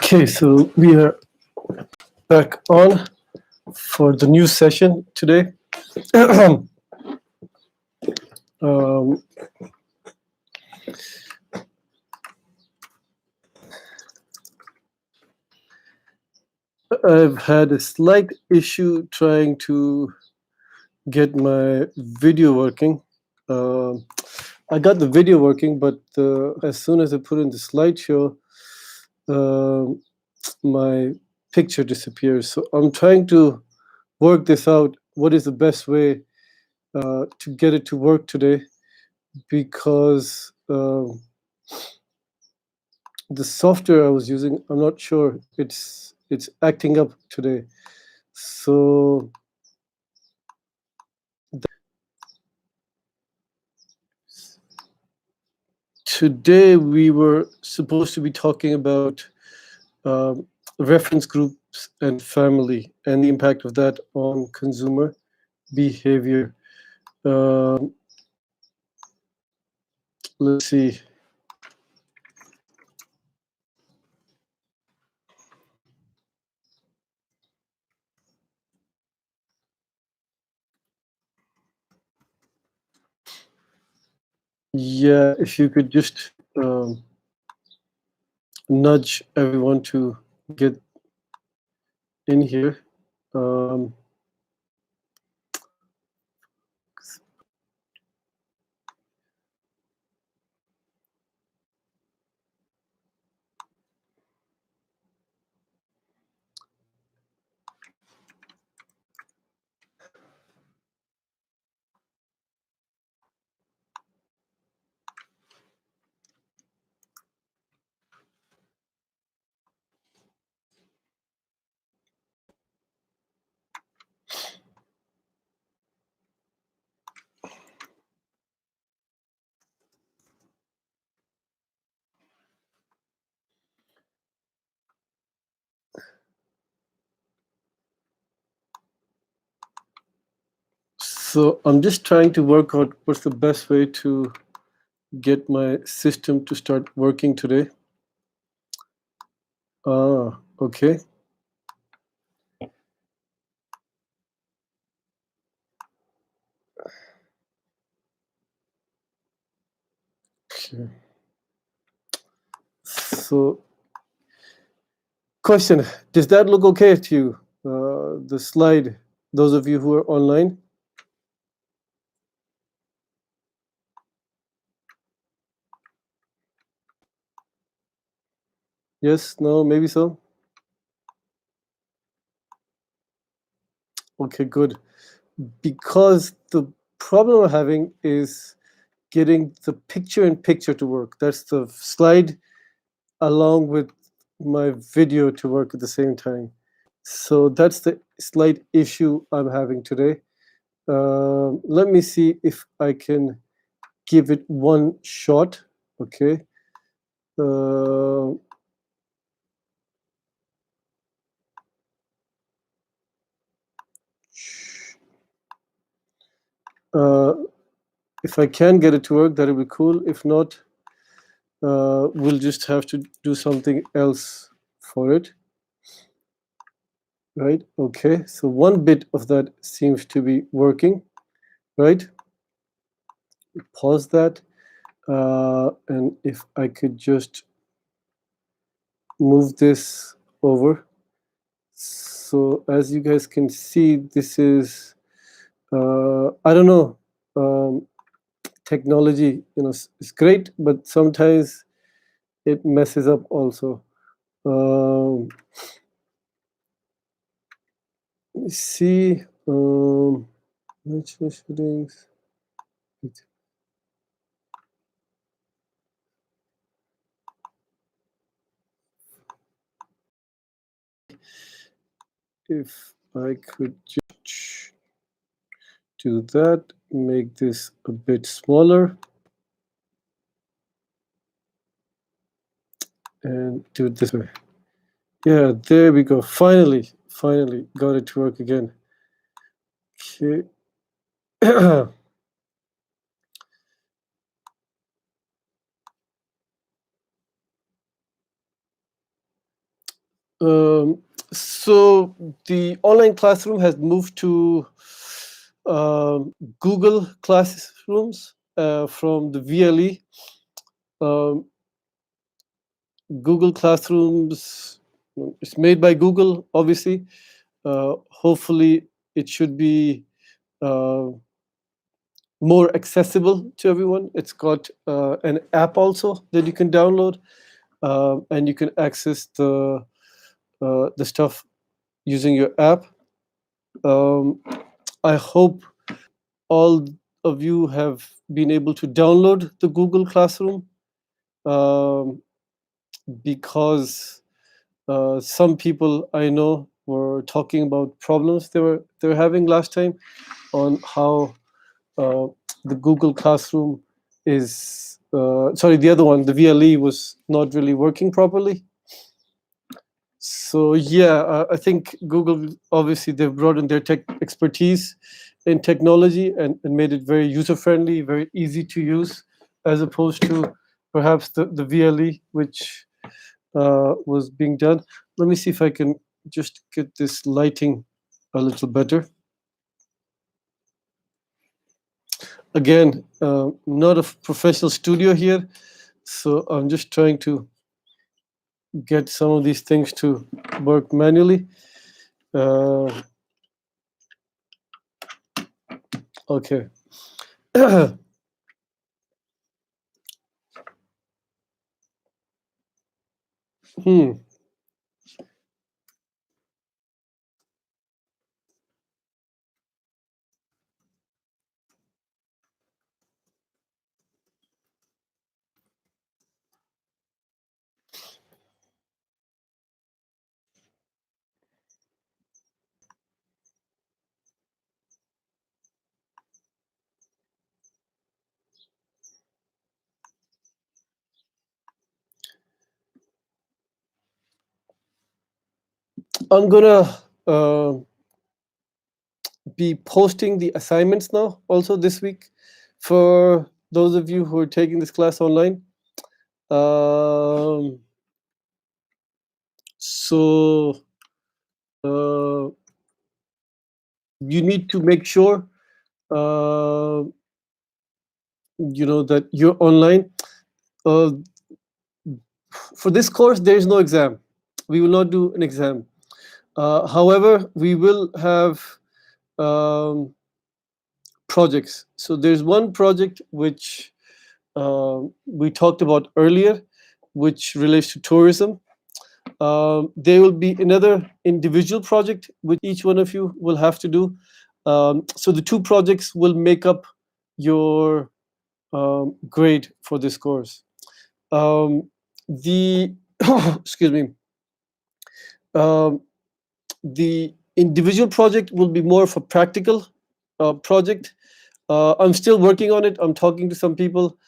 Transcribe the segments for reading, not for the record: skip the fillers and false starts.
Okay, so we are back on for the new session today. um, I've had a slight issue trying to get my video working. I got the video working, but as soon as I put in the slideshow, um my picture disappears. So I'm trying to work this out. What is the best way to get it to work today? Because the software I was using, I'm not sure it's acting up today. So today we were supposed to be talking about um, reference groups and family and the impact of that on consumer behavior. Um, let's see. Yeah, if you could just nudge everyone to get in here. Um, so I'm just trying to work out what's the best way to get my system to start working today. Okay. Okay. So, question: does that look okay to you? The slide. Those of you who are online. Yes. No. Maybe so. Okay. Good. Because the problem I'm having is getting the picture-in-picture to work. That's the slide along with my video to work at the same time. So that's the slight issue I'm having today. Let me see if I can give it one shot. Okay. Uh, if I can get it to work, that'll be cool. If not, we'll just have to do something else for it. Right? Okay. So one bit of that seems to be working. Right? Pause that. And if I could just move this over. So as you guys can see, this is, I don't know, technology, is great, but sometimes it messes up also. Let me see, which settings. If I could just do that, make this a bit smaller, and do it this way. Yeah, there we go. Finally got it to work again. Okay. So the online classroom has moved to Google Classrooms from the VLE. Um, Google Classrooms, it's made by Google, obviously. Hopefully, it should be uh, more accessible to everyone. It's got an app also that you can download, and you can access the stuff using your app. Um, I hope all of you have been able to download the Google Classroom, um, because some people I know were talking about problems they were having last time on how uh, the Google Classroom is sorry, the other one, the VLE, was not really working properly. So yeah, I think Google, obviously they've brought in their tech expertise in technology, and made it very user friendly, very easy to use, as opposed to perhaps the VLE, which was being done. Let me see if I can just get this lighting a little better. Again, not a professional studio here, so I'm just trying to get some of these things to work manually. Uh, okay. Hmm. I'm gonna be posting the assignments now also this week for those of you who are taking this class online. Um, so uh, you need to make sure uh, that you're online. Uh, for this course, there is no exam. We will not do an exam. However, we will have um, projects. So there's one project which we talked about earlier, which relates to tourism. There will be another individual project which each one of you will have to do. So the two projects will make up your grade for this course. The excuse me. Um, the individual project will be more of a practical project. I'm still working on it. I'm talking to some people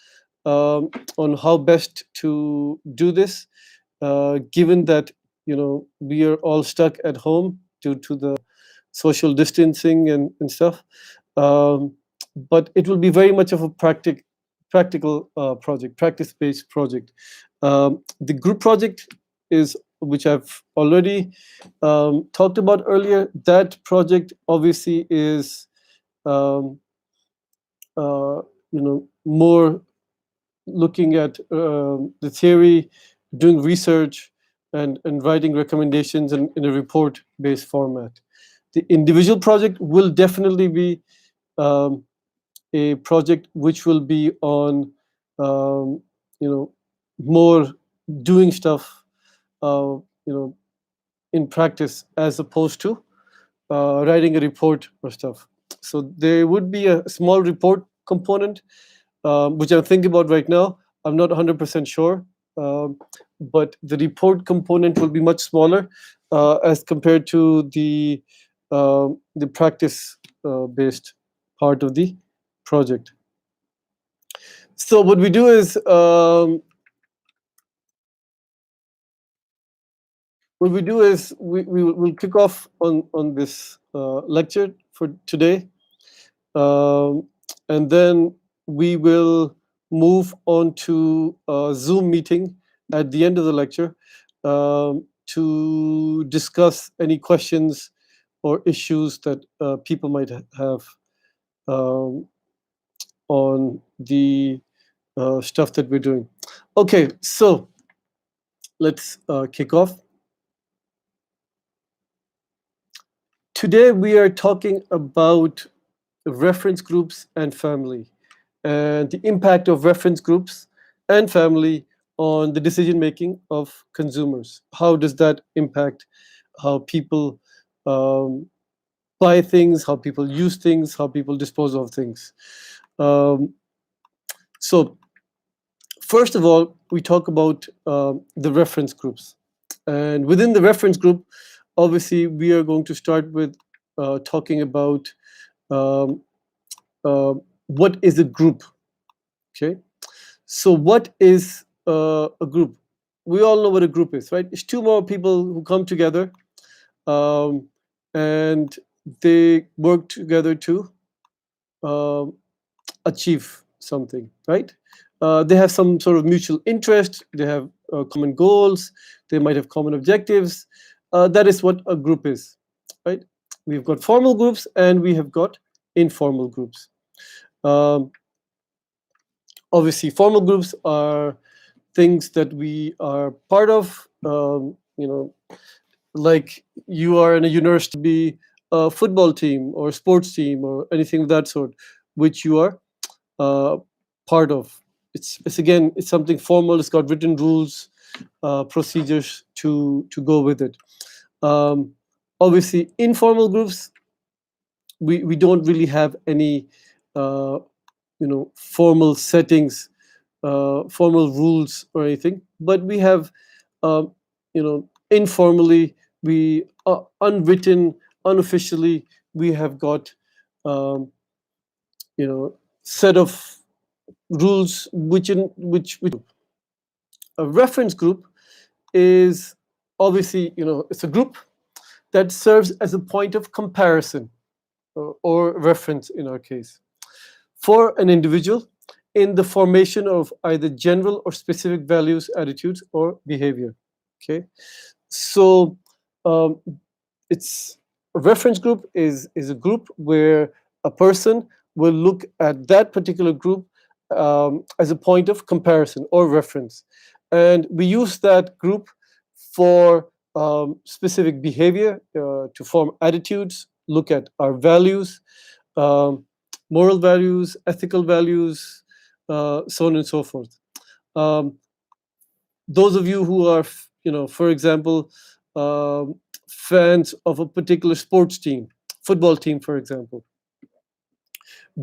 on how best to do this, given that we are all stuck at home due to the social distancing and stuff. Um, but it will be very much of a practical project, practice-based project. The group project is, which I've already talked about earlier. That project obviously is um, more looking at the theory, doing research, and writing recommendations in a report-based format. The individual project will definitely be um, a project which will be on, um, you know, more doing stuff, uh, you know, in practice, as opposed to writing a report or stuff. So there would be a small report component, which I'm thinking about right now. I'm not 100% sure, um, but the report component will be much smaller as compared to the practice based part of the project. So what we do is we'll kick off on this lecture for today, um, and then we will move on to a Zoom meeting at the end of the lecture. Um, to discuss any questions or issues that people might have um, on the stuff that we're doing. Okay, so let's kick off. Today we are talking about reference groups and family, and the impact of reference groups and family on the decision making of consumers. How does that impact how people um, buy things, how people use things, how people dispose of things? Um, so, first of all, we talk about the reference groups. And within the reference group, obviously, we are going to start with talking about um, uh, what is a group. Okay. So, what is a group? We all know what a group is, right? It's two more people who come together um, and they work together to um, achieve something, right? They have some sort of mutual interest, they have common goals, they might have common objectives. That is what a group is, right? We've got formal groups and we have got informal groups. Um, Obviously, formal groups are things that we are part of. Like you are in a university, be a football team or a sports team or anything of that sort, which you are uh, part of. It's again, it's something formal. It's got written rules, procedures to go with it. Um, Obviously, informal groups, we don't really have any uh, formal settings, formal rules or anything, but we have informally, we unwritten, unofficially, we have got um, set of rules which a reference group is obviously, it's a group that serves as a point of comparison or reference in our case for an individual in the formation of either general or specific values, attitudes, or behavior. Okay, so um, it's a reference group is a group where a person will look at that particular group as a point of comparison or reference, and we use that group for specific behavior to form attitudes, look at our values, um, moral values, ethical values, so on and so forth. Um, those of you who are, for example, fans of a particular sports team, football team, for example,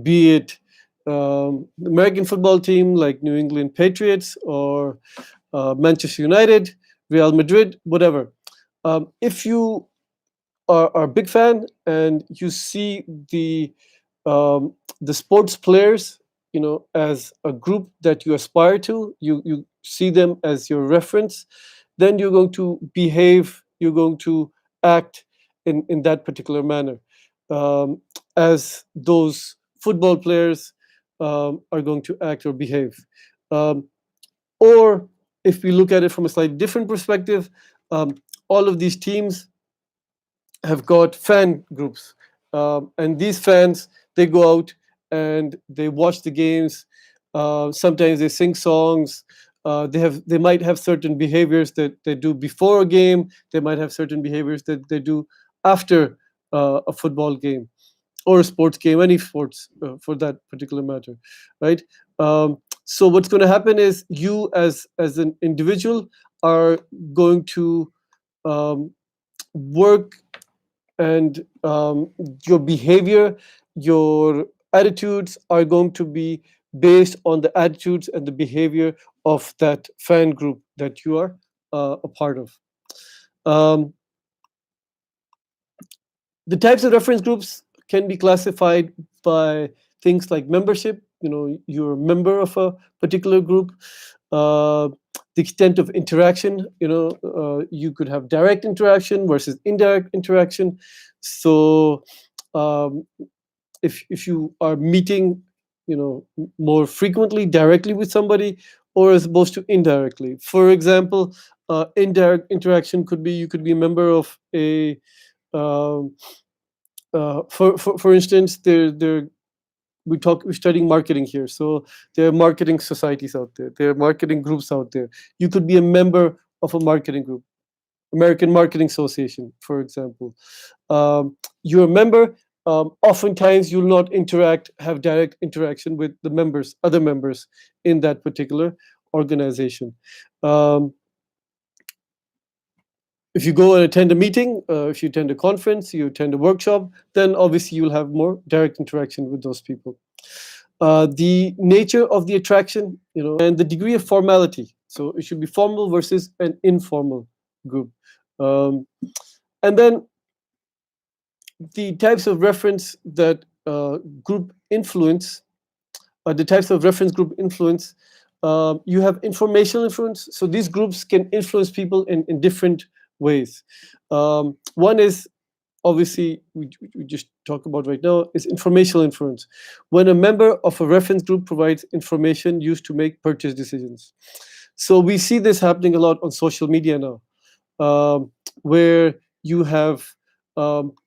be it the American football team like New England Patriots or Manchester United, Real Madrid, whatever. If you are a big fan and you see um, the sports players, as a group that you aspire to, you see them as your reference, then you're going to behave, you're going to act in that particular manner, um, as those football players are going to act or behave. Um, or if we look at it from a slightly different perspective, all of these teams have got fan groups, and these fans, they go out and they watch the games. Sometimes they sing songs. They might have certain behaviors that they do before a game. They might have certain behaviors that they do after a football game or a sports game, any sports for that particular matter, right? So what's going to happen is you, as an individual, are going to um, work, and your behavior, your attitudes are going to be based on the attitudes and the behavior of that fan group that you are a part of. Um, the types of reference groups can be classified by things like membership. You're a member of a particular group. Uh, the extent of interaction. You could have direct interaction versus indirect interaction. So um, if you are meeting, more frequently directly with somebody, or as opposed to indirectly. For example, Indirect interaction could be you could be a member of a um, for instance, we're studying marketing here, so there are marketing societies out there, there are marketing groups out there. You could be a member of a marketing group, American Marketing Association, for example. You're a member. Oftentimes, you'll not have direct interaction with the members, other members in that particular organization. Um, if you go and attend a meeting, if you attend a conference, you attend a workshop, then obviously you'll have more direct interaction with those people. The nature of the attraction, and the degree of formality. So it should be formal versus an informal group. Um, and then the types of reference that group influence, the types of reference group influence, you have informational influence. So these groups can influence people in different ways. One is obviously we just talk about right now is informational influence. When a member of a reference group provides information used to make purchase decisions. So we see this happening a lot on social media now, where you have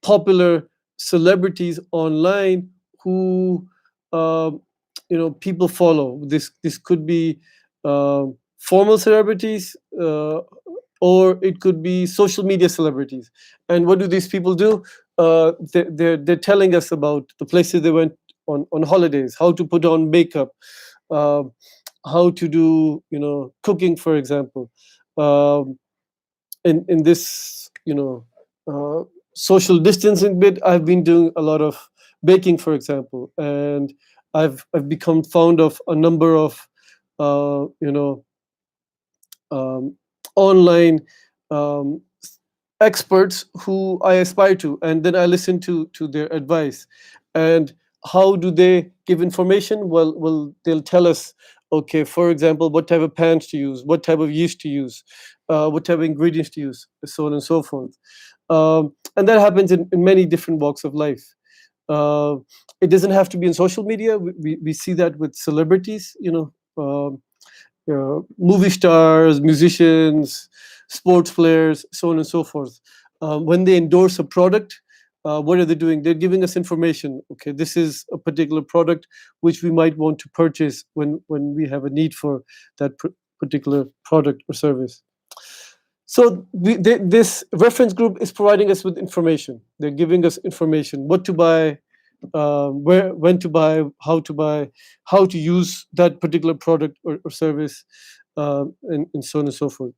popular celebrities online who people follow. This could be formal celebrities, or it could be social media celebrities. And what do these people do? They're telling us about the places they went on holidays, how to put on makeup, uh, how to do cooking, for example. Um, in this social distancing bit, I've been doing a lot of baking, for example, and I've become fond of a number of uh, you know um, online um, experts who I aspire to, and then I listen to their advice. And how do they give information? Well, they'll tell us, okay, for example, what type of pans to use, what type of yeast to use, what type of ingredients to use, so on and so forth. And that happens in many different walks of life. Uh, it doesn't have to be in social media. We see that with celebrities, movie stars, musicians, sports players, so on and so forth. When they endorse a product, what are they doing? They're giving us information. Okay, this is a particular product which we might want to purchase when we have a need for that particular product or service. So this reference group is providing us with information. They're giving us information: what to buy, where, when to buy, how to use that particular product or service, and so on and so forth.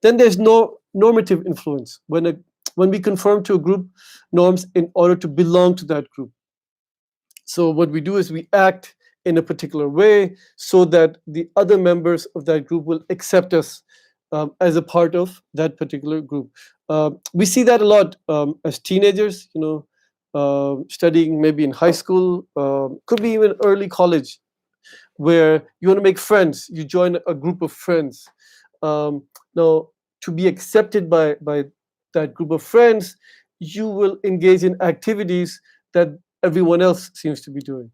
Then there's no normative influence. When we conform to a group norms in order to belong to that group. So what we do is we act in a particular way so that the other members of that group will accept us as a part of that particular group. We see that a lot as teenagers, studying maybe in high school, could be even early college, where you want to make friends. You join a group of friends. Now, to be accepted by that group of friends, you will engage in activities that everyone else seems to be doing,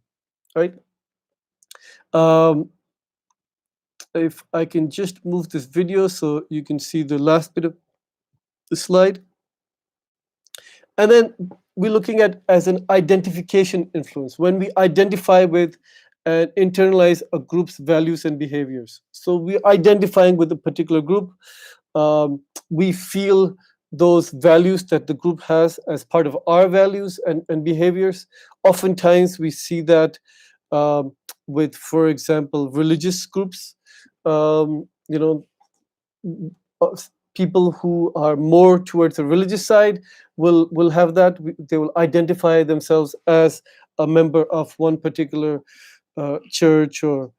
right? Um, if I can just move this video so you can see the last bit of the slide. And then we're looking at as an identification influence, when we identify with and internalize a group's values and behaviors. So we're identifying with a particular group. We feel those values that the group has as part of our values and behaviors. Oftentimes we see that with, for example, religious groups. You know, people who are more towards the religious side will have that. They will identify themselves as a member of one particular church or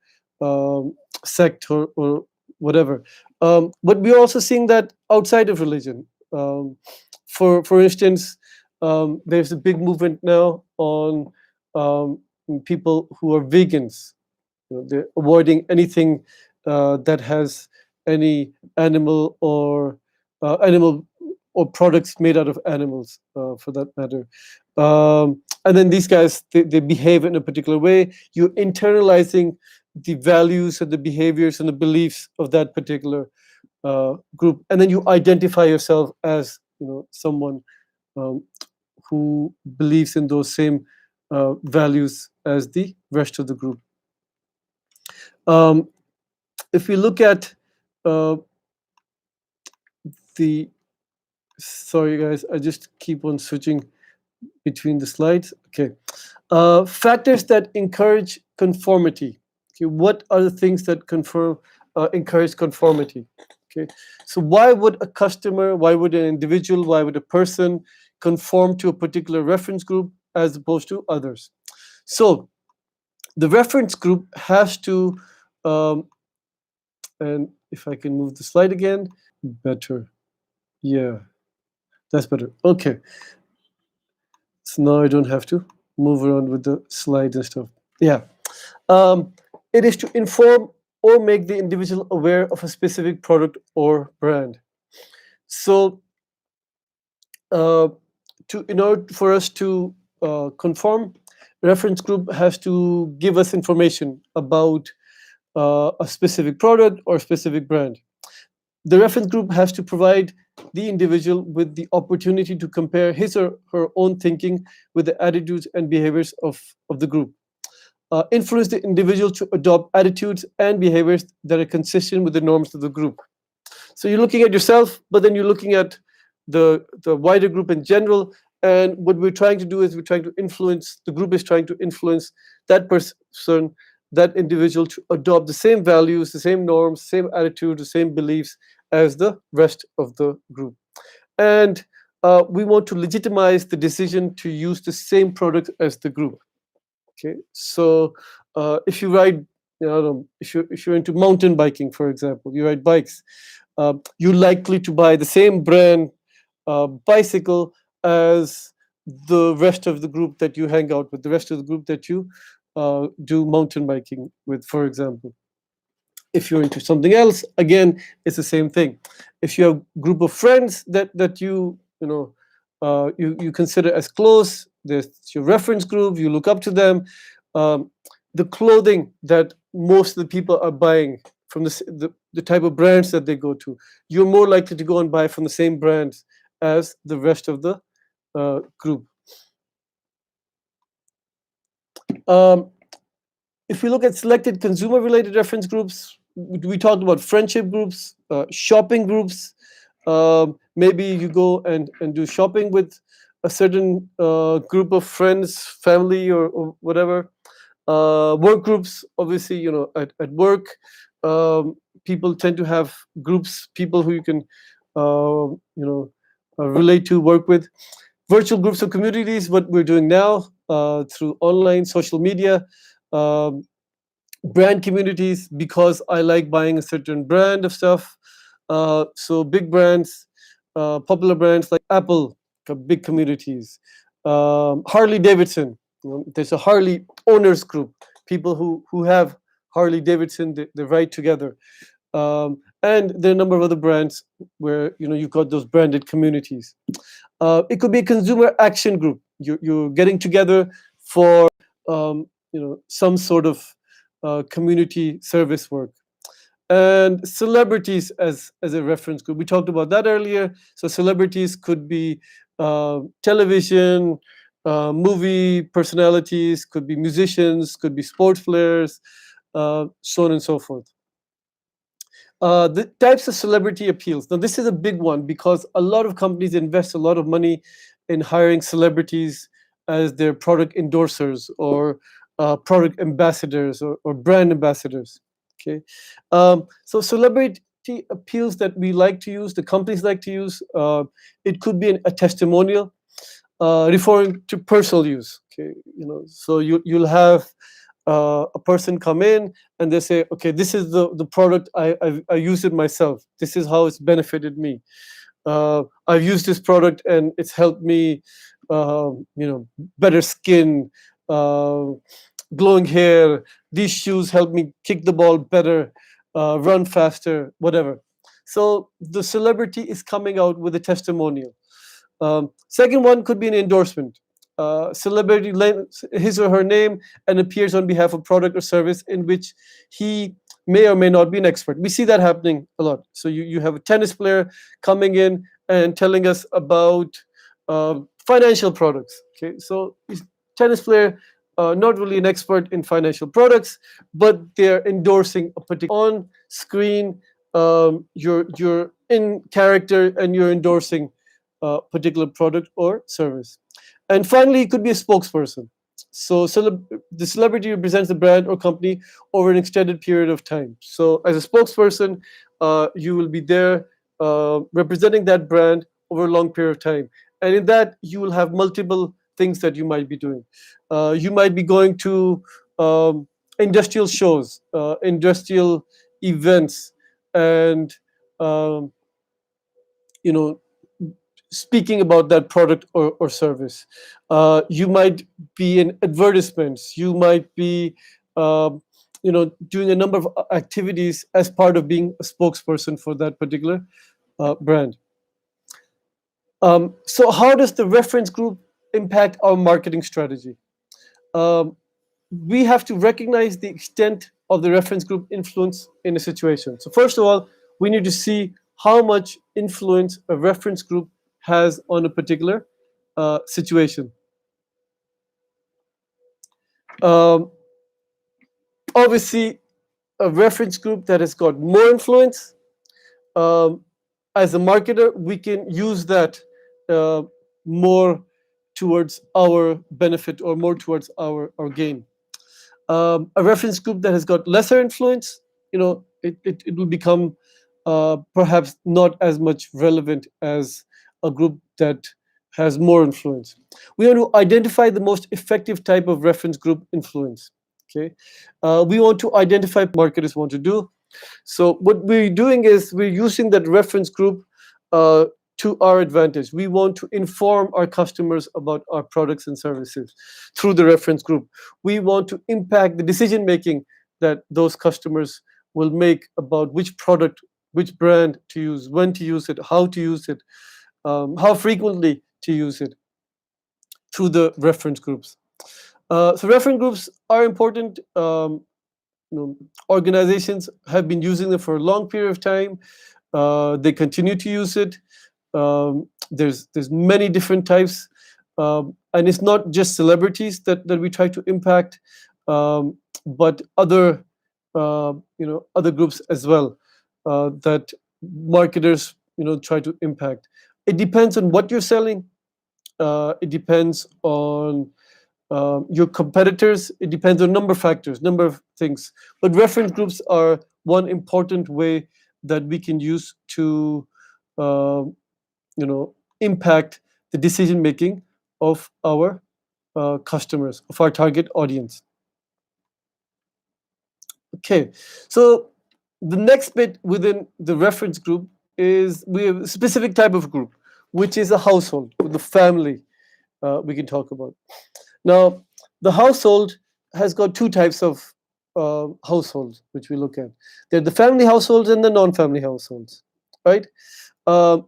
sect or whatever. But we're also seeing that outside of religion. For instance, there's a big movement now on people who are vegans. They're avoiding anything that has any animal or products made out of animals, for that matter. And then these guys, they behave in a particular way. You're internalizing the values and the behaviors and the beliefs of that particular group, and then you identify yourself as someone um, who believes in those same values as the rest of the group. Um, if we look at uh, the sorry guys, I just keep on switching between the slides. Okay, factors that encourage conformity. Okay, what are the things that encourage conformity? Okay, so why would a customer, why would an individual, why would a person conform to a particular reference group as opposed to others? So the reference group has to, and if I can move the slide again, better. Yeah, that's better. Okay, so now I don't have to move around with the slides and stuff. Yeah. It is to inform or make the individual aware of a specific product or brand. So, in order for us to conform, reference group has to give us information about a specific product or specific brand. The reference group has to provide the individual with the opportunity to compare his or her own thinking with the attitudes and behaviors of the group. Influence the individual to adopt attitudes and behaviors that are consistent with the norms of the group. So you're looking at yourself, but then you're looking at the wider group in general. And what we're trying to do is we're trying to influence, the group is trying to influence that person, that individual to adopt the same values, the same norms, same attitudes, the same beliefs as the rest of the group. And we want to legitimize the decision to use the same product as the group. Okay, so if you ride, if you're into mountain biking, for example, you ride bikes, you're likely to buy the same brand bicycle as the rest of the group that you hang out with, the rest of the group that you do mountain biking with, for example. If you're into something else, again, it's the same thing. If you have a group of friends that you consider as close, there's your reference group, you look up to them. The clothing that most of the people are buying from the type of brands that they go to, you're more likely to go and buy from the same brands as the rest of the group. If we look at selected consumer-related reference groups, we talked about friendship groups, shopping groups. Maybe you go and do shopping with a certain group of friends, family, or whatever. Work groups, obviously, at work, people tend to have groups, people who you can, relate to, work with. Virtual groups of communities, what we're doing now through online social media. Brand communities, because I like buying a certain brand of stuff. So big brands, popular brands like Apple, big communities. Harley Davidson, there's a Harley owners group, people who have Harley Davidson, they ride together. And there are a number of other brands where you've got those branded communities. It could be a consumer action group. You're getting together for some sort of community service work. And celebrities as a reference group. We talked about that earlier. So celebrities could be television, movie personalities, could be musicians, could be sports players, so on and so forth. The types of celebrity appeals. Now, this is a big one because a lot of companies invest a lot of money in hiring celebrities as their product endorsers or product ambassadors or brand ambassadors. Okay, so celebrity appeals that we like to use, the companies like to use, it could be a testimonial referring to personal use. Okay, so you'll have a person come in and they say, okay, this is the product, I use it myself. This is how it's benefited me. I've used this product and it's helped me, better skin, glowing hair. These shoes help me kick the ball better, run faster, whatever. So the celebrity is coming out with a testimonial. Second one could be an endorsement. celebrity his or her name and appears on behalf of product or service in which he may or may not be an expert. We see that happening a lot. So you have a tennis player coming in and telling us about financial products. Okay, so he's a tennis player, not really an expert in financial products, but they're endorsing a particular on screen. You're in character and you're endorsing a particular product or service. And finally, it could be a spokesperson. So the celebrity represents the brand or company over an extended period of time. So as a spokesperson, you will be there representing that brand over a long period of time. And in that, you will have multiple things that you might be doing. You might be going to industrial shows, industrial events, and um, you know speaking about that product or service. You might be in advertisements. You might be, um, doing a number of activities as part of being a spokesperson for that particular brand. So, how does the reference group impact our marketing strategy? Um, we have to recognize the extent of the reference group influence in a situation. So first of all, we need to see how much influence a reference group has on a particular situation. Um, Obviously, a reference group that has got more influence, um, as a marketer, we can use that uh, more towards our benefit or more towards our gain. A reference group that has got lesser influence, it will become perhaps not as much relevant as a group that has more influence. We want to identify the most effective type of reference group influence. Okay, we want to identify marketers want to do. So what we're doing is we're using that reference group uh, to our advantage. We want to inform our customers about our products and services through the reference group. We want to impact the decision making that those customers will make about which product, which brand to use, when to use it, how frequently to use it through the reference groups. So reference groups are important. Organizations have been using them for a long period of time. They continue to use it. There's many different types, and it's not just celebrities that we try to impact, but other groups as well that marketers try to impact. It depends on what you're selling. It depends on your competitors. It depends on number of factors, number of things. But reference groups are one important way that we can use to, uh, impact the decision making of our customers, of our target audience. Okay, so the next bit within the reference group is we have a specific type of group, which is a household, the family. We can talk about. Now, the household has got two types of households which we look at. They're the family households and the non-family households, right?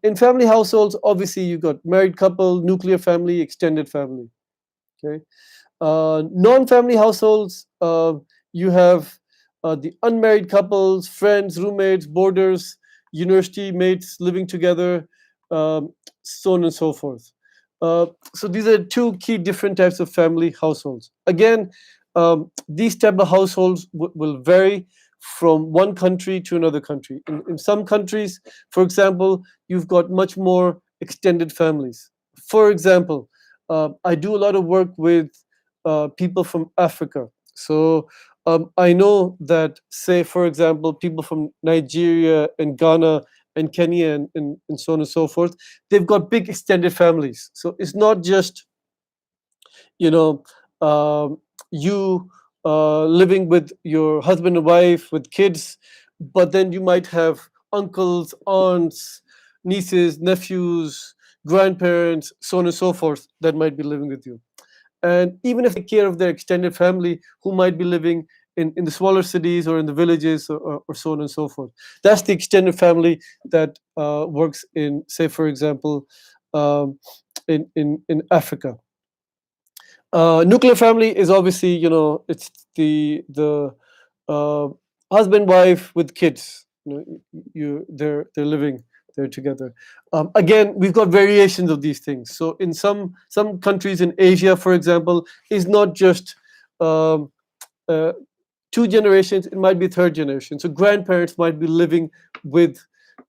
In family households, obviously you've got married couple, nuclear family, extended family. Okay, non-family households, you have the unmarried couples, friends, roommates, boarders, university mates living together, um, so on and so forth. So these are two key different types of family households. Again, these type of households will vary from one country to another country. In some countries, for example, you've got much more extended families. For example, I do a lot of work with people from Africa. So I know that, say, for example, people from Nigeria and Ghana and Kenya and so on and so forth, they've got big extended families. So it's not just, you know, um, you living with your husband and wife with kids, but then you might have uncles, aunts, nieces, nephews, grandparents, so on and so forth that might be living with you. And even if they take care of their extended family who might be living in the smaller cities or in the villages or so on and so forth. That's the extended family that works in, say, for example, um, in Africa. Nuclear family is obviously, it's the uh, husband, wife with kids. They're living there together. Again, we've got variations of these things. So in some countries in Asia, for example, is not just um, uh, two generations, it might be third generation. So grandparents might be living with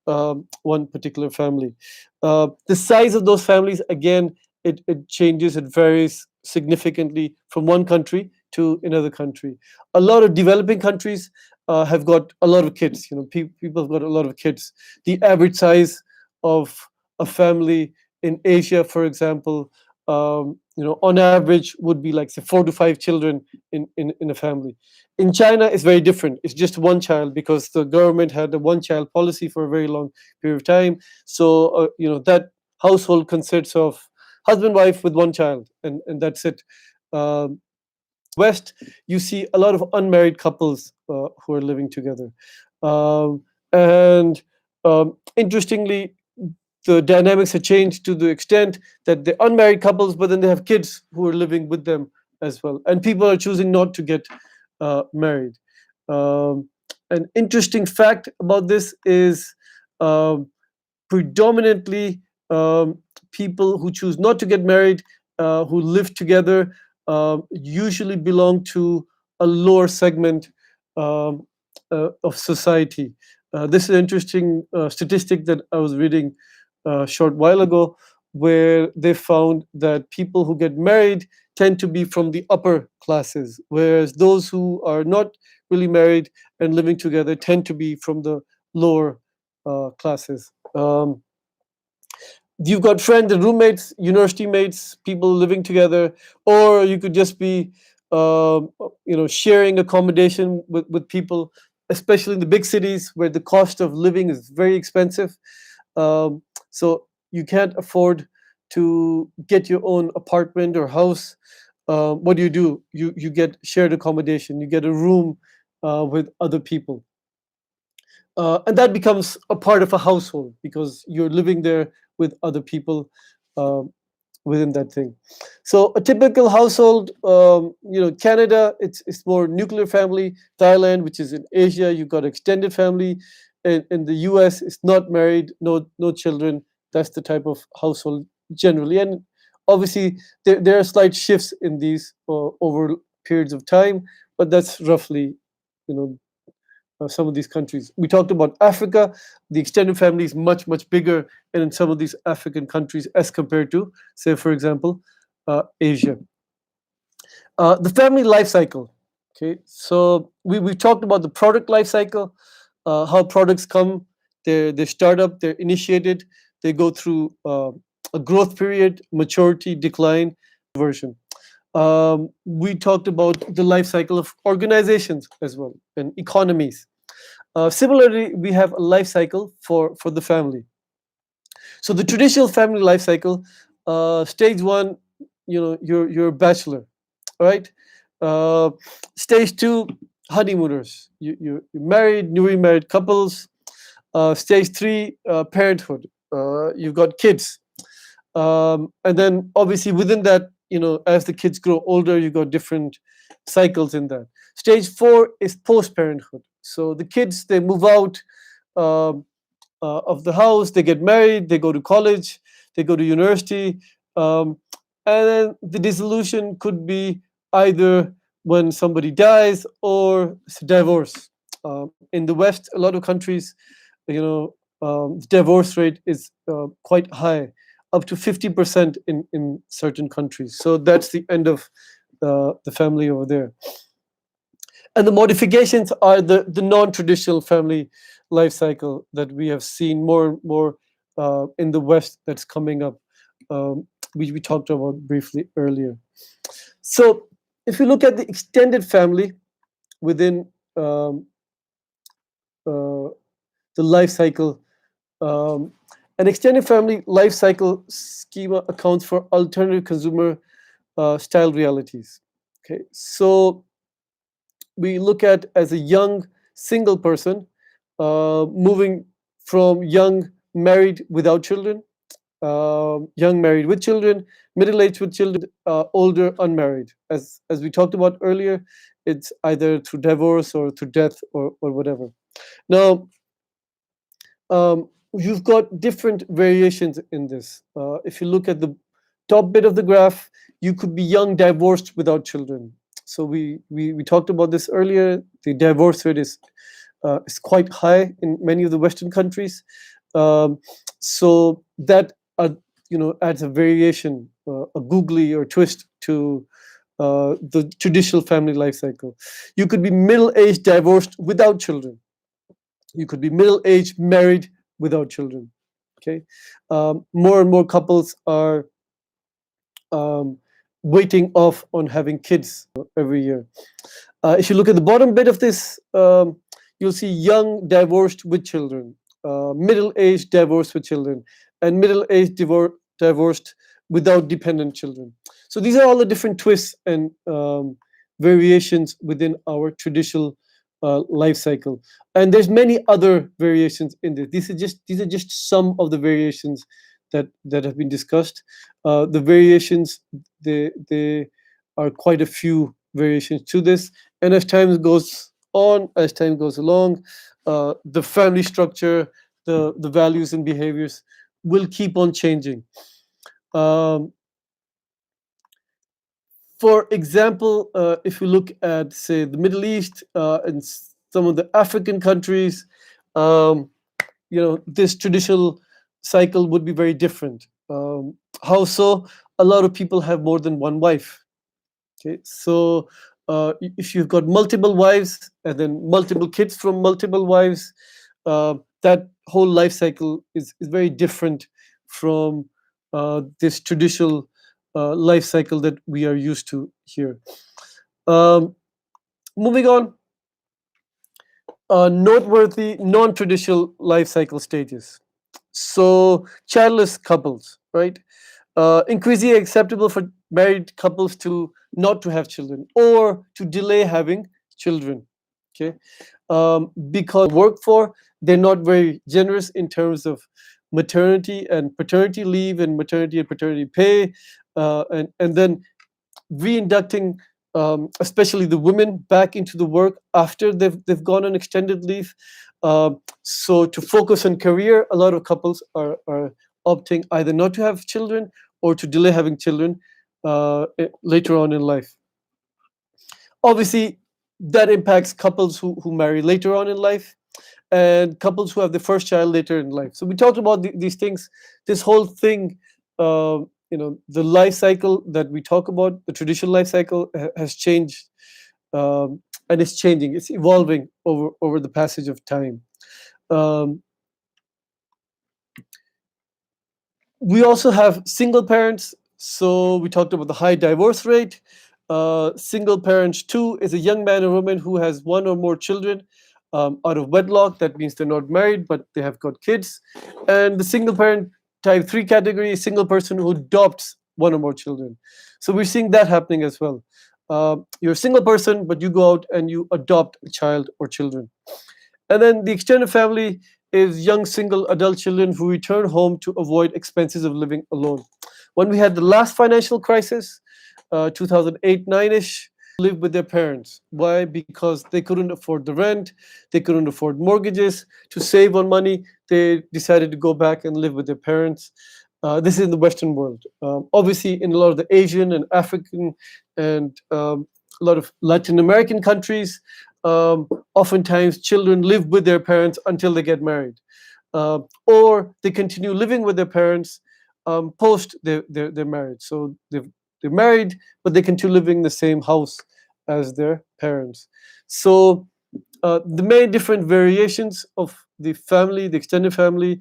one particular family. The size of those families, again, it changes, it varies significantly from one country to another country. A lot of developing countries have got a lot of kids. People have got a lot of kids. The average size of a family in Asia, for example, on average would be like say 4 to 5 children in a family. In China, it's very different. It's just one child because the government had a one-child policy for a very long period of time. So that household consists of husband, wife with one child, and that's it. Um, West, you see a lot of unmarried couples who are living together, and interestingly, the dynamics have changed to the extent that they're unmarried couples, but then they have kids who are living with them as well, and people are choosing not to get married. Um, an interesting fact about this is um, predominantly people who choose not to get married, who live together, usually belong to a lower segment um, of society. This is an interesting statistic that I was reading a short while ago, where they found that people who get married tend to be from the upper classes, whereas those who are not really married and living together tend to be from the lower classes. You've got friends and roommates, university mates, people living together, or you could just be, sharing accommodation with people, especially in the big cities where the cost of living is very expensive. So you can't afford to get your own apartment or house. What do? You get shared accommodation. You get a room with other people, and that becomes a part of a household because you're living there with other people um, within that thing. So a typical household, Canada, it's more nuclear family. Thailand, which is in Asia, you've got extended family. In the US, it's not married, no children. That's the type of household generally, and obviously there are slight shifts in these over periods of time, but that's roughly, you know some of these countries. We talked about Africa. The extended family is much, much bigger in some of these African countries as compared to, say, for example, Asia. The family life cycle. Okay, so we've talked about the product life cycle, how products come, they start up, they're initiated, they go through a growth period, maturity, decline, conversion. We talked about the life cycle of organizations as well and economies. Similarly, we have a life cycle for the family. So the traditional family life cycle, stage one, you're a bachelor, right? Uh, Stage two, honeymooners. You're married, newly married couples. Stage three, parenthood. You've got kids, and then obviously within that, as the kids grow older, you've got different cycles in that. Stage four is post parenthood. So the kids, they move out um, of the house, they get married, they go to college, they go to university, um, and then the dissolution could be either when somebody dies or it's divorce. In the West, a lot of countries, the divorce rate is quite high, up to 50% in certain countries. So that's the end of the family over there. And the modifications are the non-traditional family life cycle that we have seen more and more in the West that's coming up, which we talked about briefly earlier. So if you look at the extended family within um, uh, the life cycle, um, an extended family life cycle schema accounts for alternative consumer style realities. Okay, so we look at as a young single person moving from young married without children young married with children, middle aged with children, older unmarried. As we talked about earlier, it's either through divorce or through death or whatever. Now, you've got different variations in this. If you look at the top bit of the graph, you could be young, divorced without children. So we talked about this earlier. The divorce rate is quite high in many of the Western countries. Um, so that adds a variation, a googly or twist to the traditional family life cycle. You could be middle-aged, divorced without children. You could be middle-aged, married without children. Okay, more and more couples are um, waiting off on having kids every year. If you look at the bottom bit of this, you'll see young divorced with children, middle-aged divorced with children, and middle-aged divorced without dependent children. So these are all the different twists and variations within our traditional life cycle. And there's many other variations in this. These are just some of the variations that have been discussed. The variations, they are quite a few variations to this. And as time goes on, as time goes along, the family structure, the values and behaviors will keep on changing. Um, for example, if we look at, say, the Middle East and some of the African countries, um, this traditional cycle would be very different. How so? A lot of people have more than one wife. Okay, so if you've got multiple wives and then multiple kids from multiple wives, that whole life cycle is very different from this traditional life cycle that we are used to here. Um, Moving on, noteworthy non-traditional life cycle stages. So childless couples, right? Increasingly acceptable for married couples to not to have children or to delay having children. Okay, because work for, they're not very generous in terms of maternity and paternity leave and maternity and paternity pay, and then reinducting, especially the women, back into the work after they've gone on extended leave. So to focus on career, a lot of couples are opting either not to have children or to delay having children later on in life. Obviously, that impacts couples who marry later on in life and couples who have the first child later in life. So we talked about these things. This whole thing, the life cycle that we talk about, the traditional life cycle has changed, and it's changing. It's evolving over the passage of time. Um, we also have single parents. So we talked about the high divorce rate. Single parents two is a young man or woman who has one or more children out of wedlock. That means they're not married, but they have got kids. And the single parent type 3 category is single person who adopts one or more children. So we're seeing that happening as well. You're a single person, but you go out and you adopt a child or children. And then the extended family is young single adult children who return home to avoid expenses of living alone. When we had the last financial crisis, 2008-9ish, live with their parents. Why? Because they couldn't afford the rent, they couldn't afford mortgages. To save on money, they decided to go back and live with their parents. This is in the Western world. Obviously, in a lot of the Asian and African and a lot of Latin American countries, oftentimes children live with their parents until they get married, or they continue living with their parents post their marriage. So they're married, but they continue living in the same house as their parents. So the many different variations of the family, the extended family,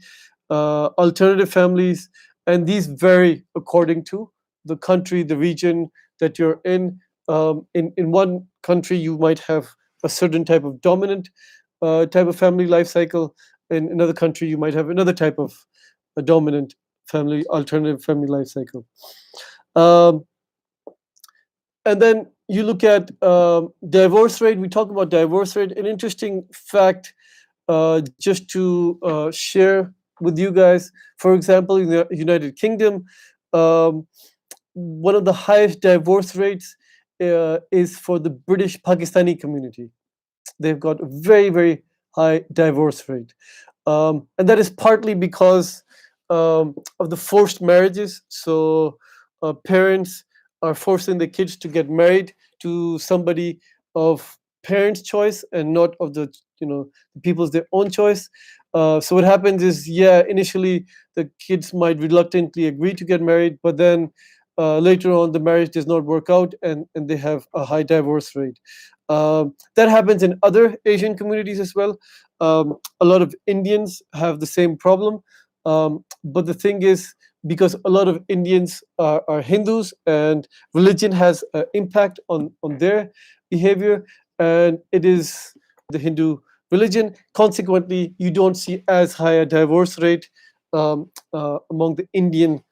alternative families, and these vary according to the country, the region that you're in. In one country, you might have a certain type of dominant type of family life cycle. In another country, you might have another type of a dominant family, alternative family life cycle. Um, and then you look at divorce rate. We talk about divorce rate. An interesting fact, just to share. with you guys. For example, in the United Kingdom, um, one of the highest divorce rates is for the British Pakistani community. They've got a very, very high divorce rate. And that is partly because of the forced marriages. So parents are forcing the kids to get married to somebody of parents' choice and not of the people's their own choice. So what happens is, yeah, initially the kids might reluctantly agree to get married, but then later on the marriage does not work out, and they have a high divorce rate. That happens in other Asian communities as well. A lot of Indians have the same problem. But the thing is, because a lot of Indians are Hindus, and religion has an impact on their behavior, and it is the Hindu religion. Consequently, you don't see as high a divorce rate among the Indian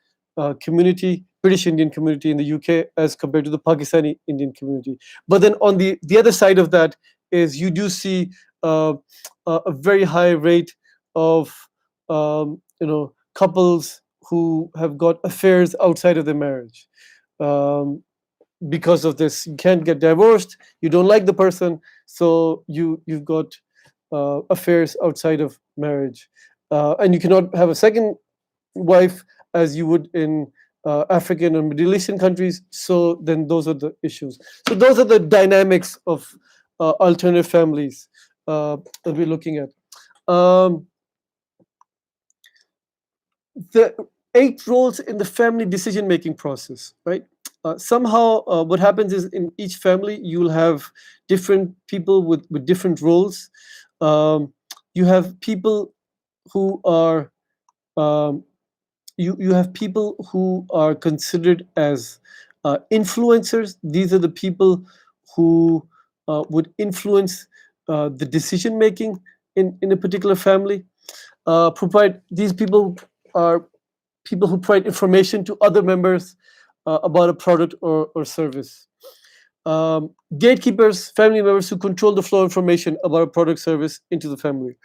community, British Indian community in the UK, as compared to the Pakistani Indian community. But then on the other side of that is you do see uh, a very high rate of couples who have got affairs outside of their marriage. Um, because of this, you can't get divorced. You don't like the person, so you've got affairs outside of marriage, and you cannot have a second wife as you would in African or Middle Eastern countries. So then those are the issues. So those are the dynamics of alternative families that we're looking at. Um, the 8 roles in the family decision making process, right? Somehow, what happens is in each family, you'll have different people with different roles. You have people who are um, you have people who are considered as influencers. These are the people who would influence the decision making in a particular family. Provide These people are people who provide information to other members about a product or service. Gatekeepers, family members who control the flow of information about a product service into the family.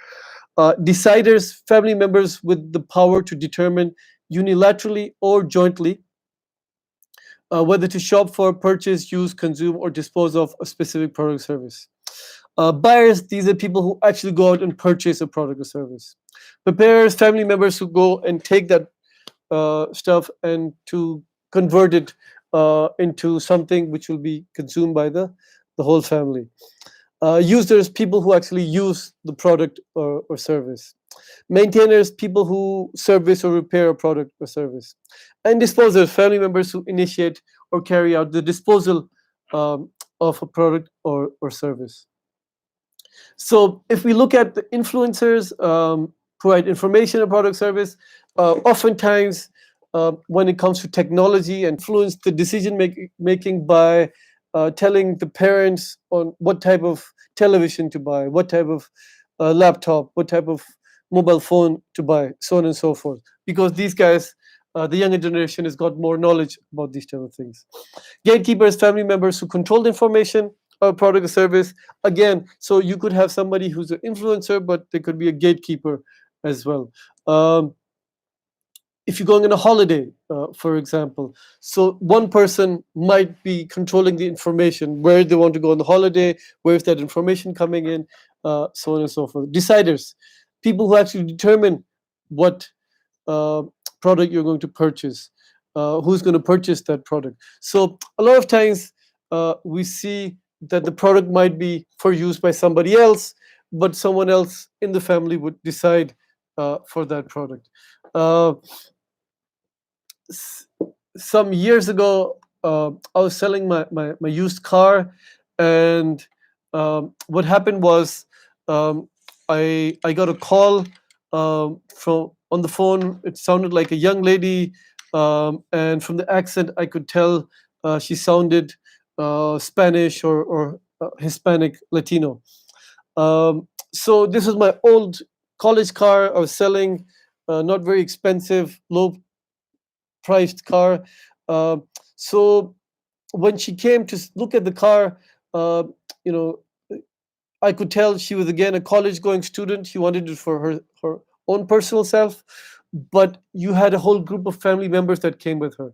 Deciders, family members with the power to determine unilaterally or jointly whether to shop for, purchase, use, consume, or dispose of a specific product or service. Buyers, these are people who actually go out and purchase a product or service. Preparers, family members who go and take that stuff and to convert it into something which will be consumed by the whole family. Users, people who actually use the product or service. Maintainers, people who service or repair a product or service. And disposers, family members who initiate or carry out the disposal um, of a product or service. So if we look at the influencers, provide information about product service, oftentimes when it comes to technology, and influence the decision making by telling the parents on what type of television to buy, what type of laptop, what type of mobile phone to buy, so on and so forth. Because these guys, the younger generation, has got more knowledge about these type of things. Gatekeepers, family members who control the information or product or service. Again, so you could have somebody who's an influencer, but they could be a gatekeeper as well. If you're going on a holiday, for example, so one person might be controlling the information, where they want to go on the holiday, where is that information coming in, so on and so forth. Deciders, people who actually determine what uh, product you're going to purchase, who's going to purchase that product. So a lot of times we see that the product might be for use by somebody else, but someone else in the family would decide for that product. Uh, s- some years ago, I was selling my used car, and what happened was I got a call from on the phone. It sounded like a young lady, and from the accent, I could tell she sounded Spanish or Hispanic Latino. So this was my old college car. I was selling, not very expensive, low priced car. Uh, so when she came to look at the car, uh, you know, I could tell she was again a college going student. She wanted it for her own personal self, but you had a whole group of family members that came with her,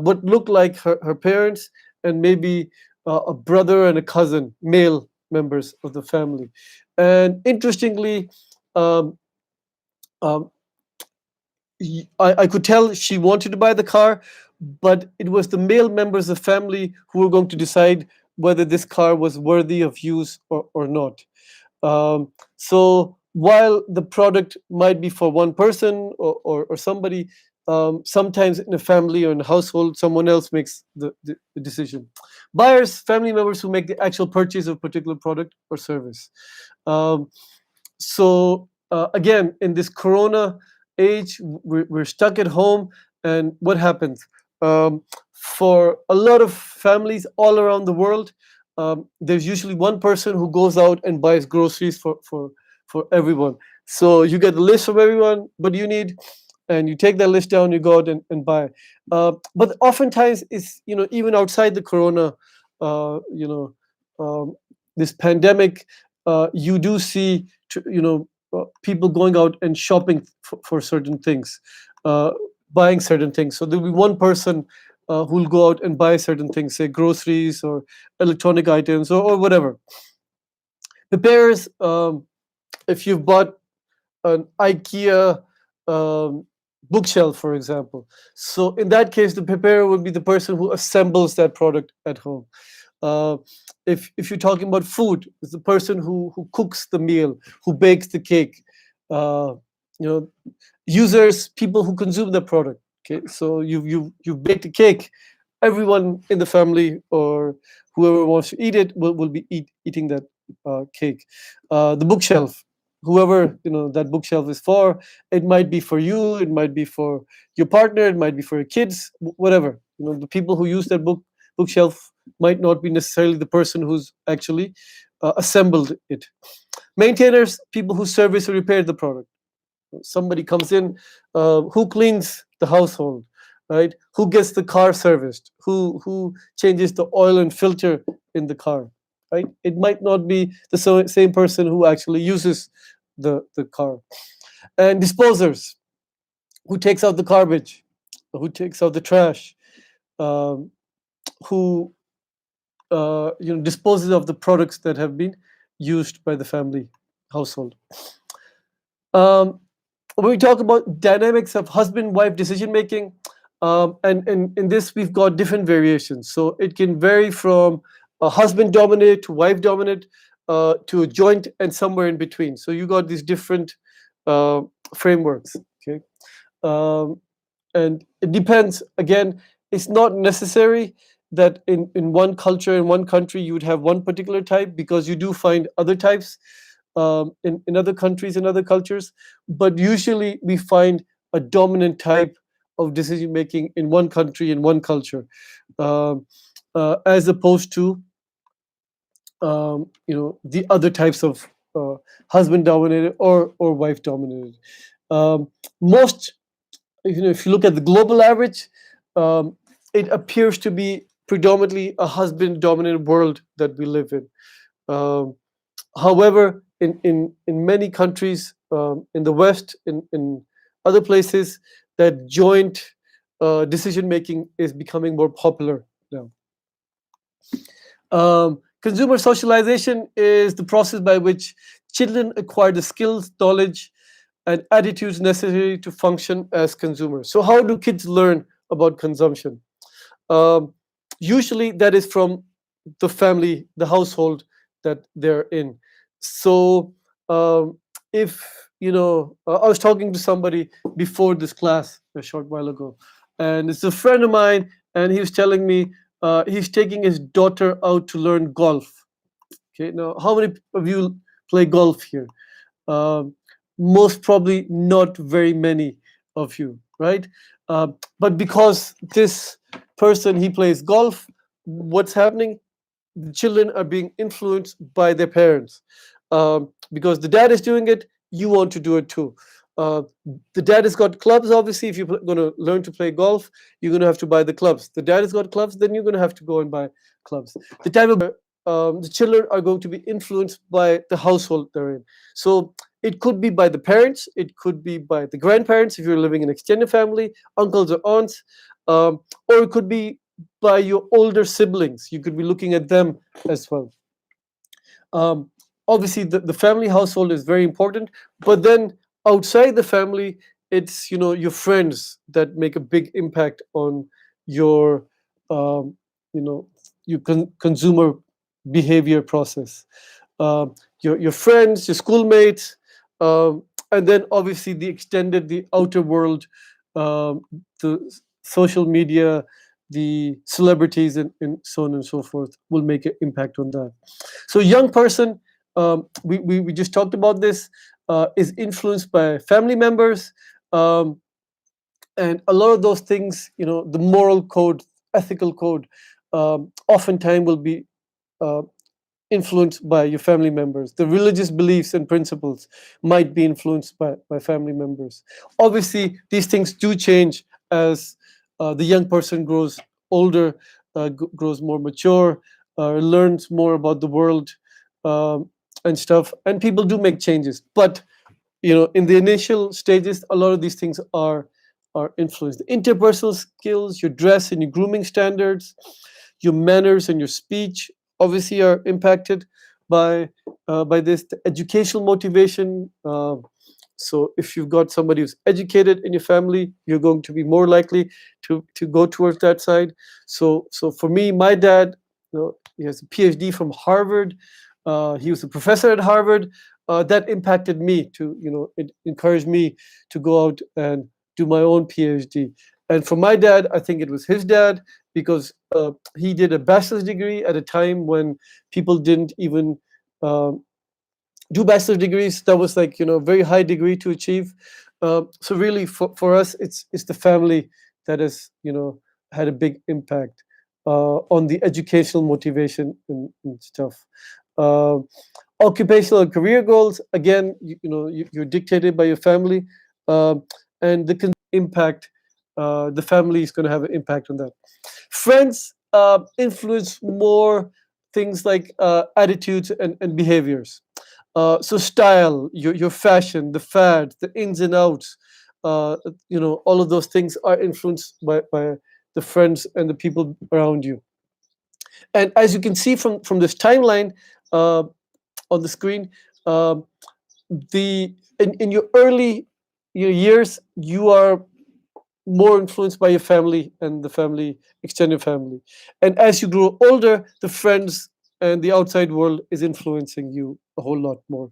what looked like her parents and maybe a brother and a cousin, male members of the family. And interestingly, um, um, I could tell she wanted to buy the car, but it was the male members of family who were going to decide whether this car was worthy of use or not. So while the product might be for one person or somebody, sometimes in a family or in a household, someone else makes the decision. Buyers, family members who make the actual purchase of a particular product or service. Um, so again, in this corona age, we're stuck at home, and what happens? For a lot of families all around the world, there's usually one person who goes out and buys groceries for everyone. So you get a list from everyone, what do you need? And you take that list down, you go out and buy. But oftentimes, it's, even outside the corona, uh, you know, um, this pandemic, you do see, people going out and shopping for certain things, uh, buying certain things. So there'll be one person who'll go out and buy certain things, say groceries or electronic items or whatever. The pairs, if you've bought an IKEA um, bookshelf, for example. So in that case, the preparer would be the person who assembles that product at home. Uh, if you're talking about food, it's the person who cooks the meal, who bakes the cake. Uh, you know, users, people who consume the product. Okay, so you've baked a cake. Everyone in the family or whoever wants to eat it will be eating that cake. The bookshelf, whoever that bookshelf is for, it might be for you, it might be for your partner, it might be for your kids, whatever. The people who use that bookshelf might not be necessarily the person who's actually assembled it. Maintainers, people who service or repair the product. Somebody comes in, who cleans the household, right? Who gets the car serviced? Who changes the oil and filter in the car, right? It might not be the same person who actually uses the car. And disposers, who takes out the garbage, who takes out the trash, um, who disposes of the products that have been used by the family household. Um, when we talk about dynamics of husband-wife decision making, and in this we've got different variations. So it can vary from a husband dominant to wife dominant, to a joint and somewhere in between. So you got these different uh, frameworks. Okay, um, and it depends. Again, it's not necessary that in one culture, in one country, you would have one particular type, because you do find other types in other countries and other cultures. But usually we find a dominant type of decision making in one country, in one culture, um, as opposed to the other types of husband dominated or wife dominated. Most, if you look at the global average, um, it appears to be predominantly a husband dominated world that we live in. Um, However, in many countries, in the West, in other places, that joint decision making is becoming more popular now. Consumer socialization is the process by which children acquire the skills, knowledge, and attitudes necessary to function as consumers. So, how do kids learn about consumption? Um, Usually, that is from the family, the household that they're in. So, if I was talking to somebody before this class a short while ago, and it's a friend of mine, and he was telling me he's taking his daughter out to learn golf. Okay, now how many of you play golf here? Um, Most probably not very many of you, right? But because this person he plays golf, what's happening? The children are being influenced by their parents, because the dad is doing it, you want to do it too. uh, the dad has got clubs. Obviously, if you're going to learn to play golf, you're going to have to buy the clubs. The dad has got clubs, then you're going to have to go and buy clubs. The children are going to be influenced by the household they're in. So It could be by the parents, it could be by the grandparents if you're living in extended family, uncles or aunts, or it could be by your older siblings. You could be looking at them as well. Um, Obviously, the family household is very important, but then outside the family, it's your friends that make a big impact on your um, you know your consumer behavior process. Your friends, your schoolmates, and then obviously the outer world, the social media, the celebrities, and so on and so forth will make an impact on that. So young person, we just talked about this, is influenced by family members, um, and a lot of those things, the moral code, ethical code, oftentimes will be uh, influenced by your family members. The religious beliefs and principles might be influenced by family members. Obviously, these things do change as the young person grows older, grows more mature, learns more about the world, um, and stuff. And people do make changes. But in the initial stages, a lot of these things are influenced. The interpersonal skills, your dress and your grooming standards, your manners and your speech obviously are impacted by this. The educational motivation. So if you've got somebody who's educated in your family, you're going to be more likely to go towards that side. So for me, my dad, he has a PhD from Harvard. He was a professor at Harvard. That impacted me to, it encouraged me to go out and do my own PhD. And for my dad, I think it was his dad, because he did a bachelor's degree at a time when people didn't even um, do bachelor's degrees. That was like, a very high degree to achieve. So really, for us, it's the family that has, had a big impact on the educational motivation and stuff. Uh, Occupational and career goals, again, you're dictated by your family, and the impact, the family is going to have an impact on that. Friends influence more things like attitudes and behaviors. So style, your fashion, the fads, the ins and outs, all of those things are influenced by the friends and the people around you. And as you can see from this timeline uh, on the screen, um, in your early years, you are more influenced by your family and the family, extended family. And as you grow older, the friends and the outside world is influencing you a whole lot more.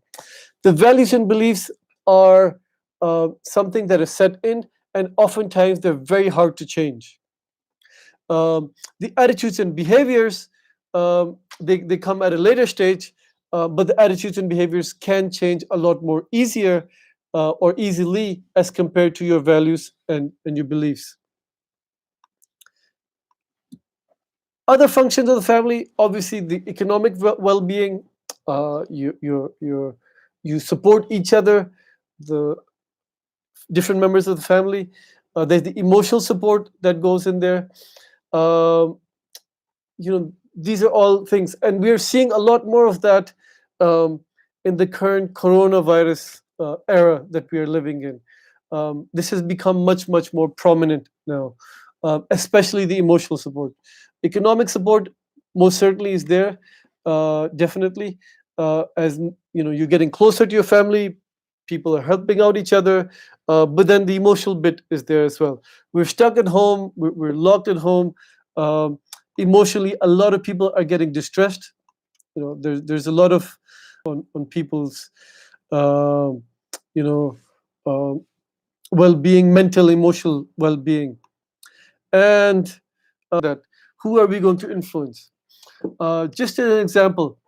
The values and beliefs are something that is set in, and oftentimes they're very hard to change. The attitudes and behaviors, they come at a later stage, but the attitudes and behaviors can change a lot more easier or easily as compared to your values and your beliefs. Other functions of the family, obviously, the economic well-being. You support each other, the different members of the family. There's the emotional support that goes in there. Um, these are all things, and we're seeing a lot more of that um, in the current coronavirus era that we are living in. This has become much more prominent now, especially the emotional support. Economic support most certainly is there, definitely. As you're getting closer to your family, people are helping out each other, but then the emotional bit is there as well. We're stuck at home, we're locked at home. Emotionally, a lot of people are getting distressed. There's a lot of on people's um, you know um, well-being, mental, emotional well-being, and that. Who are we going to influence? Just as an example,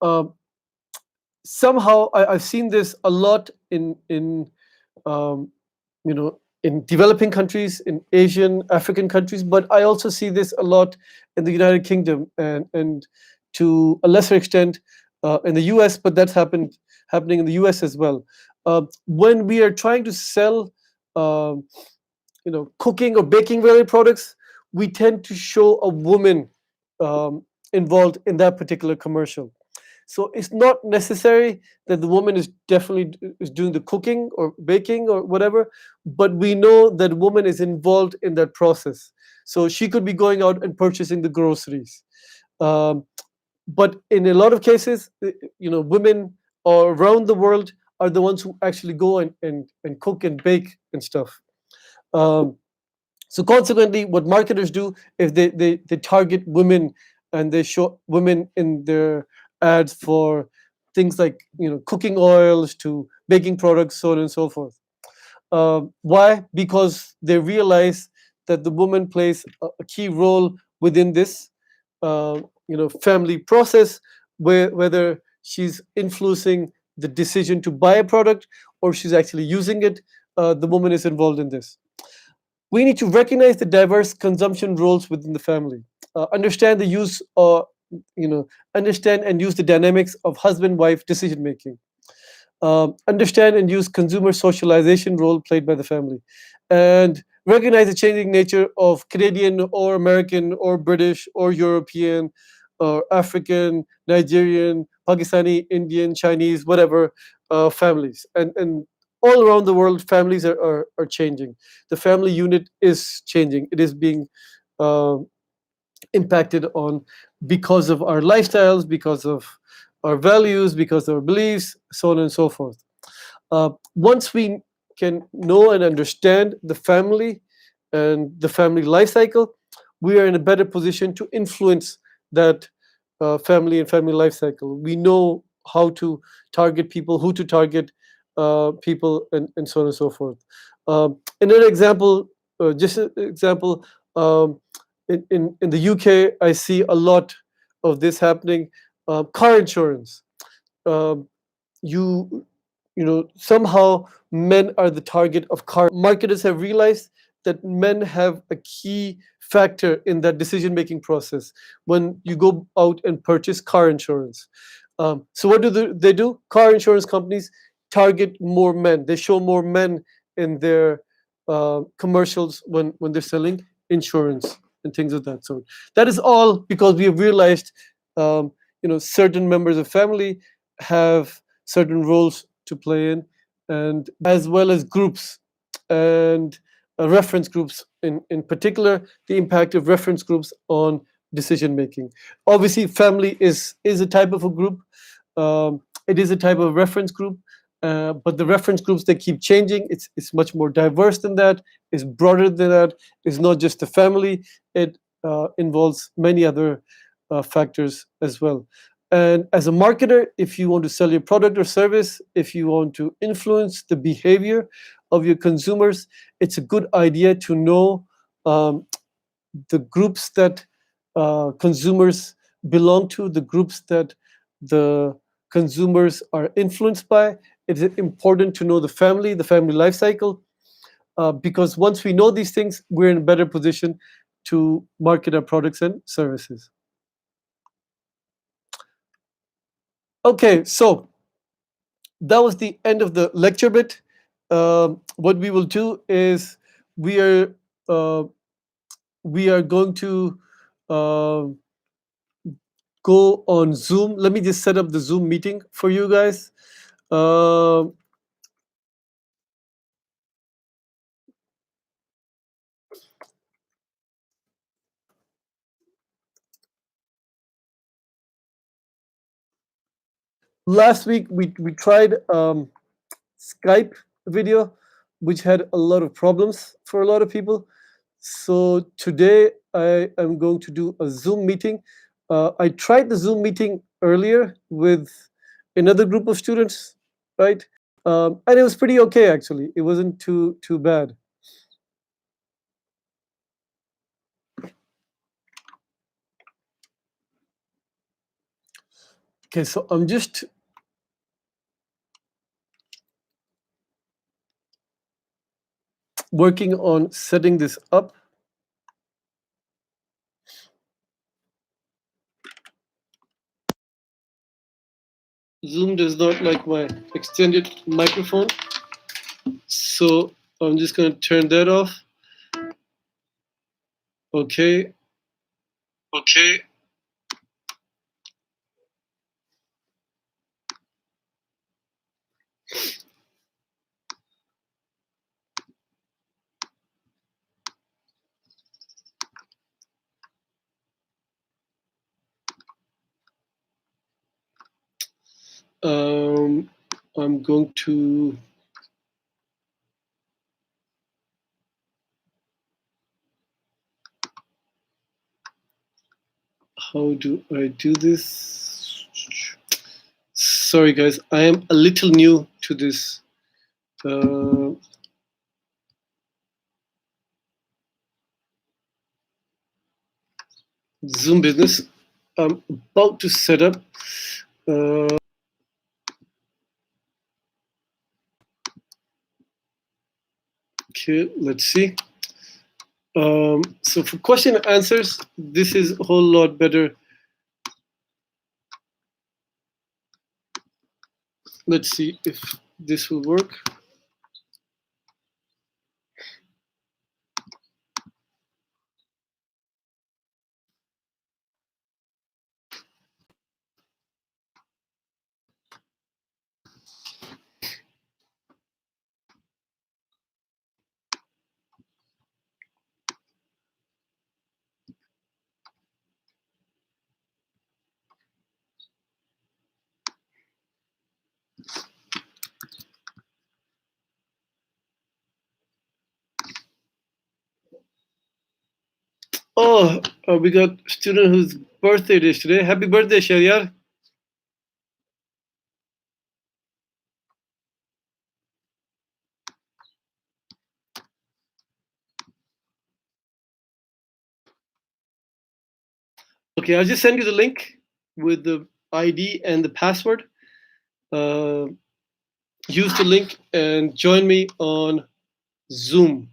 uh, somehow I've seen this a lot in um, in developing countries, in Asian, African countries, but I also see this a lot in the United Kingdom and to a lesser extent in the US, but that's happening in the US as well. When we are trying to sell, um, cooking or baking related products, we tend to show a woman um, involved in that particular commercial. So it's not necessary that the woman is definitely is doing the cooking or baking or whatever, but we know that woman is involved in that process. So she could be going out and purchasing the groceries. Um, but in a lot of cases, women around the world are the ones who actually go and cook and bake and stuff. Um, so consequently, what marketers do is they target women and they show women in their ads for things like cooking oils to baking products, so on and so forth. Why? Because they realize that the woman plays a key role within this family process, whether she's influencing the decision to buy a product or she's actually using it. The woman is involved in this. We need to recognize the diverse consumption roles within the family. Understand the use, you know, understand and use the dynamics of husband-wife decision making. Understand and use consumer socialization role played by the family, and recognize the changing nature of Canadian or American or British or European or African, Nigerian, Pakistani, Indian, Chinese, whatever families. And all around the world, families are changing. The family unit is changing. It is being uh, impacted on because of our lifestyles, because of our values, because of our beliefs, so on and so forth. Once we can know and understand the family and the family life cycle, we are in a better position to influence that family and family life cycle. We know how to target people, who to target people, and so on and so forth. Another example, just an example, in the UK, I see a lot of this happening. Car insurance. Um, you somehow men are the target of car marketers have realized that men have a key factor in that decision making process when you go out and purchase car insurance. So what do they do? Car insurance companies target more men. They show more men in their commercials when they're selling insurance and things of that sort. That is all because we have realized certain members of family have certain roles to play in, and as well as groups and reference groups, in particular the impact of reference groups on decision making. Obviously family is a type of a group. It is a type of reference group, but the reference groups, they keep changing. It's much more diverse than that. It's broader than that. It's not just the family. It involves many other factors as well. And as a marketer, if you want to sell your product or service, if you want to influence the behavior of your consumers, it's a good idea to know um, the groups that consumers belong to, the groups that the consumers are influenced by. It is important to know the family life cycle, because once we know these things, we're in a better position to market our products and services. Okay, so that was the end of the lecture bit. What we will do is we are uh, we are going to uh, go on Zoom. Let me just set up the Zoom meeting for you guys. Uh, Last week we tried Skype video, which had a lot of problems for a lot of people. So today I am going to do a Zoom meeting. I tried the Zoom meeting earlier with another group of students, right? And it was pretty okay actually. It wasn't too bad. Okay, so I'm just working on setting this up. Zoom does not like my extended microphone, so I'm just going to turn that off. Okay. Okay. I'm going to how do I do this? Sorry guys, I am a little new to this Zoom business. I'm about to set up okay, let's see. So for question and answers, this is a whole lot better. Let's see if this will work. Oh, we got a student whose birthday is today. Happy birthday, Sharyar. Okay, I'll just send you the link with the ID and the password. Use the link and join me on Zoom.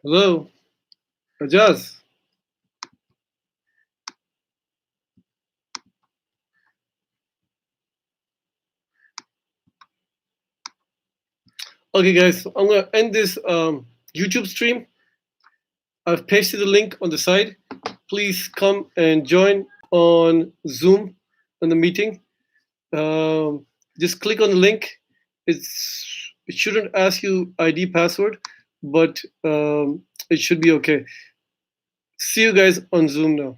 Hello, Ajaz. Okay, guys, so I'm gonna end this YouTube stream. I've pasted the link on the side. Please come and join on Zoom in the meeting. Just click on the link. It shouldn't ask you ID password, but it should be okay. See you guys on Zoom now.